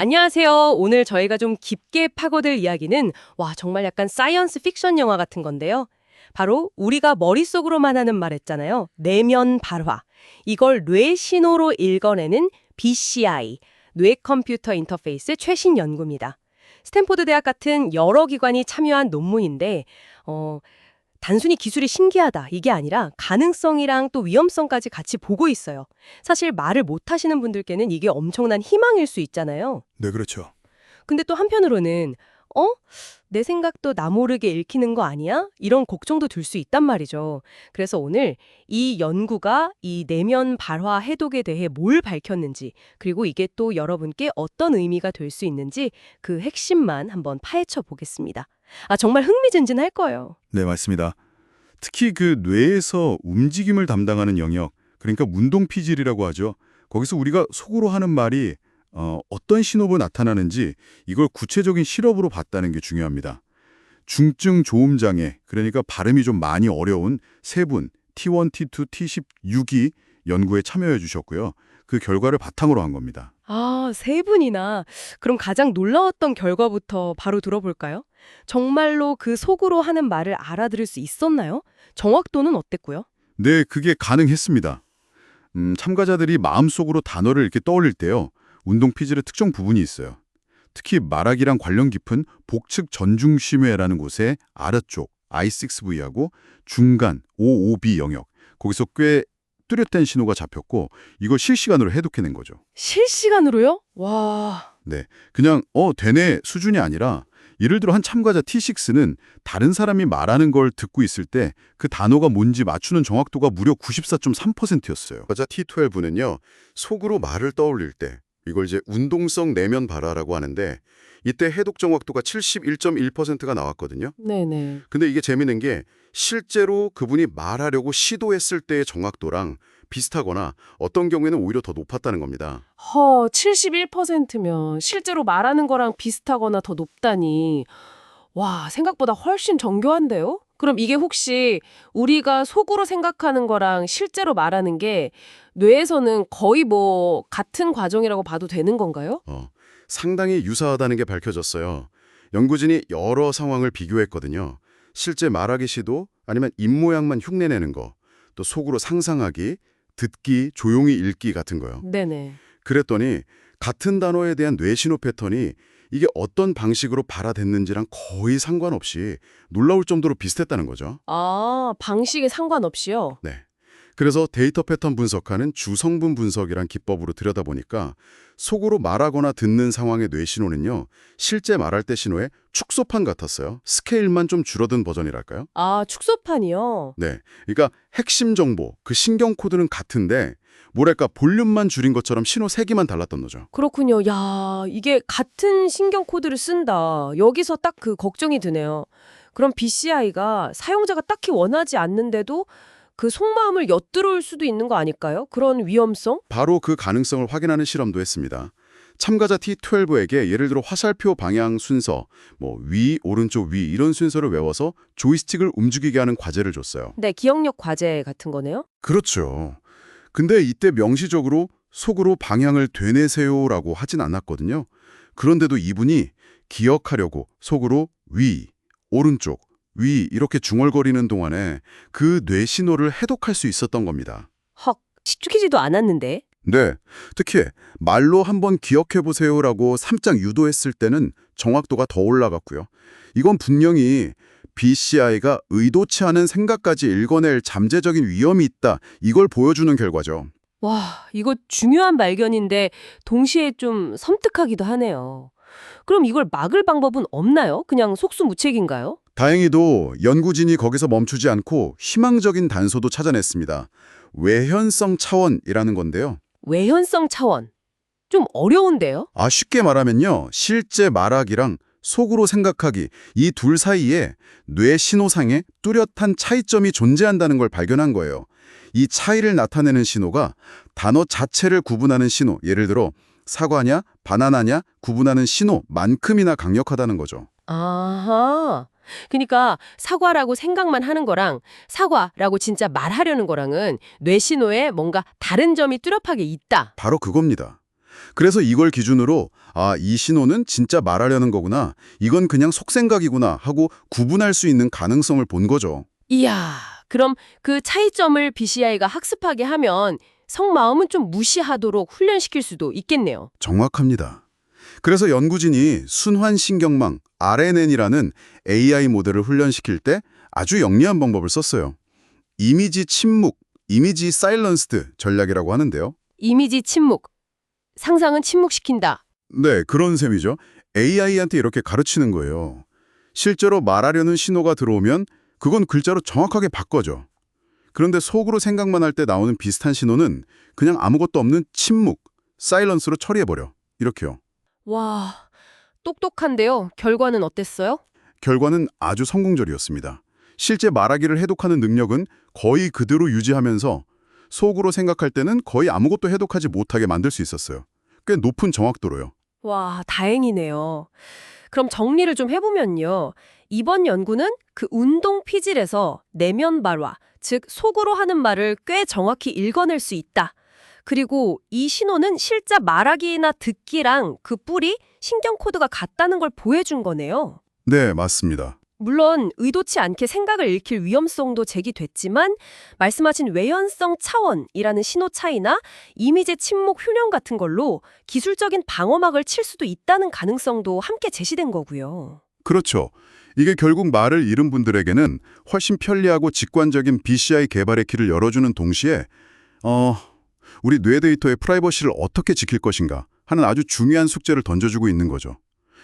안녕하세요. 오늘 저희가 좀 깊게 파고들 이야기는 정말 약간 사이언스 픽션 영화 같은 건데요. 바로 우리가 머릿속으로만 하는 말 했잖아요. 내면 발화. 이걸 뇌 신호로 읽어내는 BCI, 뇌 컴퓨터 인터페이스 최신 연구입니다. 스탠포드 대학 같은 여러 기관이 참여한 논문인데 단순히 기술이 신기하다 이게 아니라 가능성이랑 또 위험성까지 같이 보고 있어요. 사실 말을 못 하시는 분들께는 이게 엄청난 희망일 수 있잖아요. 네, 그렇죠. 근데 또 한편으로는 내 생각도 나 모르게 읽히는 거 아니야? 이런 걱정도 들 수 있단 말이죠. 그래서 오늘 이 연구가 이 내면 발화 해독에 대해 뭘 밝혔는지, 그리고 이게 또 여러분께 어떤 의미가 될 수 있는지 그 핵심만 한번 파헤쳐 보겠습니다. 정말 흥미진진할 거예요. 네, 맞습니다. 특히 그 뇌에서 움직임을 담당하는 영역, 그러니까 운동피질이라고 하죠. 거기서 우리가 속으로 하는 말이 어떤 신호로 나타나는지 이걸 구체적인 실험으로 봤다는 게 중요합니다. 중증 조음장애, 그러니까 발음이 좀 많이 어려운 세 분, T1, T2, T16이 연구에 참여해 주셨고요. 그 결과를 바탕으로 한 겁니다. 세 분이나. 그럼 가장 놀라웠던 결과부터 바로 들어볼까요? 정말로 그 속으로 하는 말을 알아들을 수 있었나요? 정확도는 어땠고요? 네, 그게 가능했습니다. 참가자들이 마음속으로 단어를 이렇게 떠올릴 때요. 운동피질의 특정 부분이 있어요. 특히 말하기랑 관련 깊은 복측 전중심회라는 곳의 아래쪽 I6V하고 중간 OOB 영역, 거기서 꽤 뚜렷한 신호가 잡혔고 이걸 실시간으로 해독해낸 거죠. 실시간으로요? 와. 네, 그냥 되네 수준이 아니라 예를 들어 한 참가자 T6는 다른 사람이 말하는 걸 듣고 있을 때 그 단어가 뭔지 맞추는 정확도가 무려 94.3%였어요. 참가자 T12는요. 속으로 말을 떠올릴 때 이걸 이제 운동성 내면 발화라고 하는데 이때 해독 정확도가 71.1%가 나왔거든요. 네네. 근데 이게 재미있는 게 실제로 그분이 말하려고 시도했을 때의 정확도랑 비슷하거나 어떤 경우에는 오히려 더 높았다는 겁니다. 71%면 실제로 말하는 거랑 비슷하거나 더 높다니. 와, 생각보다 훨씬 정교한데요? 그럼 이게 혹시 우리가 속으로 생각하는 거랑 실제로 말하는 게 뇌에서는 거의 같은 과정이라고 봐도 되는 건가요? 상당히 유사하다는 게 밝혀졌어요. 연구진이 여러 상황을 비교했거든요. 실제 말하기 시도, 아니면 입모양만 흉내내는 거, 또 속으로 상상하기, 듣기, 조용히 읽기 같은 거요. 네네. 그랬더니 같은 단어에 대한 뇌신호 패턴이 이게 어떤 방식으로 발화됐는지랑 거의 상관없이 놀라울 정도로 비슷했다는 거죠. 방식에 상관없이요? 네. 그래서 데이터 패턴 분석하는 주성분 분석이란 기법으로 들여다보니까 속으로 말하거나 듣는 상황의 뇌신호는요. 실제 말할 때 신호의 축소판 같았어요. 스케일만 좀 줄어든 버전이랄까요? 축소판이요? 네. 그러니까 핵심 정보, 그 신경 코드는 같은데 뭐랄까 볼륨만 줄인 것처럼 신호 세기만 달랐던 거죠. 그렇군요. 야, 이게 같은 신경 코드를 쓴다. 여기서 딱 그 걱정이 드네요. 그럼 BCI가 사용자가 딱히 원하지 않는데도 그 속마음을 엿들어올 수도 있는 거 아닐까요? 그런 위험성? 바로 그 가능성을 확인하는 실험도 했습니다. 참가자 T12에게 예를 들어 화살표 방향 순서, 위, 오른쪽, 위 이런 순서를 외워서 조이스틱을 움직이게 하는 과제를 줬어요. 네, 기억력 과제 같은 거네요. 그렇죠. 근데 이때 명시적으로 속으로 방향을 되뇌세요라고 하진 않았거든요. 그런데도 이분이 기억하려고 속으로 위, 오른쪽, 위 이렇게 중얼거리는 동안에 그 뇌 신호를 해독할 수 있었던 겁니다. 헉, 시키지도 않았는데. 네, 특히 말로 한번 기억해보세요라고 삼짝 유도했을 때는 정확도가 더 올라갔고요. 이건 분명히 BCI가 의도치 않은 생각까지 읽어낼 잠재적인 위험이 있다, 이걸 보여주는 결과죠. 와, 이거 중요한 발견인데 동시에 좀 섬뜩하기도 하네요. 그럼 이걸 막을 방법은 없나요? 그냥 속수무책인가요? 다행히도 연구진이 거기서 멈추지 않고 희망적인 단서도 찾아냈습니다. 외현성 차원이라는 건데요. 외현성 차원. 좀 어려운데요? 쉽게 말하면요. 실제 말하기랑 속으로 생각하기, 이 둘 사이에 뇌 신호상에 뚜렷한 차이점이 존재한다는 걸 발견한 거예요. 이 차이를 나타내는 신호가 단어 자체를 구분하는 신호, 예를 들어 사과냐, 바나나냐 구분하는 신호만큼이나 강력하다는 거죠. 아하. 그러니까 사과라고 생각만 하는 거랑 사과라고 진짜 말하려는 거랑은 뇌 신호에 뭔가 다른 점이 뚜렷하게 있다. 바로 그겁니다. 그래서 이걸 기준으로 이 신호는 진짜 말하려는 거구나. 이건 그냥 속생각이구나 하고 구분할 수 있는 가능성을 본 거죠. 이야, 그럼 그 차이점을 BCI가 학습하게 하면 성마음은 좀 무시하도록 훈련시킬 수도 있겠네요. 정확합니다. 그래서 연구진이 순환신경망 RNN이라는 AI 모델을 훈련시킬 때 아주 영리한 방법을 썼어요. 이미지 침묵, 이미지 사일런스드 전략이라고 하는데요. 이미지 침묵, 상상은 침묵시킨다. 네, 그런 셈이죠. AI한테 이렇게 가르치는 거예요. 실제로 말하려는 신호가 들어오면 그건 글자로 정확하게 바꿔줘. 그런데 속으로 생각만 할 때 나오는 비슷한 신호는 그냥 아무것도 없는 침묵, 사일런스로 처리해버려. 이렇게요. 와, 똑똑한데요. 결과는 어땠어요? 결과는 아주 성공적이었습니다. 실제 말하기를 해독하는 능력은 거의 그대로 유지하면서 속으로 생각할 때는 거의 아무것도 해독하지 못하게 만들 수 있었어요. 꽤 높은 정확도로요. 와, 다행이네요. 그럼 정리를 좀 해보면요. 이번 연구는 그 운동 피질에서 내면 발화, 즉 속으로 하는 말을 꽤 정확히 읽어낼 수 있다. 그리고 이 신호는 실제 말하기나 듣기랑 그 뿌리, 신경 코드가 같다는 걸 보여준 거네요. 네, 맞습니다. 물론 의도치 않게 생각을 읽힐 위험성도 제기됐지만 말씀하신 외연성 차원이라는 신호 차이나 이미지 침묵 훈련 같은 걸로 기술적인 방어막을 칠 수도 있다는 가능성도 함께 제시된 거고요. 그렇죠. 이게 결국 말을 잃은 분들에게는 훨씬 편리하고 직관적인 BCI 개발의 길을 열어주는 동시에 우리 뇌 데이터의 프라이버시를 어떻게 지킬 것인가 하는 아주 중요한 숙제를 던져주고 있는 거죠.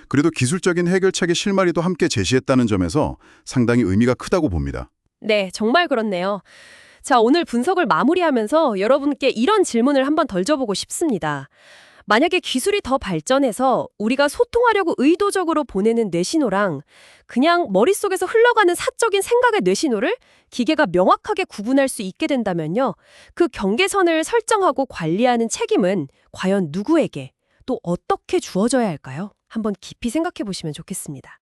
그래도 기술적인 해결책의 실마리도 함께 제시했다는 점에서 상당히 의미가 크다고 봅니다. 네, 정말 그렇네요. 자, 오늘 분석을 마무리하면서 여러분께 이런 질문을 한번 던져보고 싶습니다. 만약에 기술이 더 발전해서 우리가 소통하려고 의도적으로 보내는 뇌신호랑 그냥 머릿속에서 흘러가는 사적인 생각의 뇌신호를 기계가 명확하게 구분할 수 있게 된다면요. 그 경계선을 설정하고 관리하는 책임은 과연 누구에게 또 어떻게 주어져야 할까요? 한번 깊이 생각해 보시면 좋겠습니다.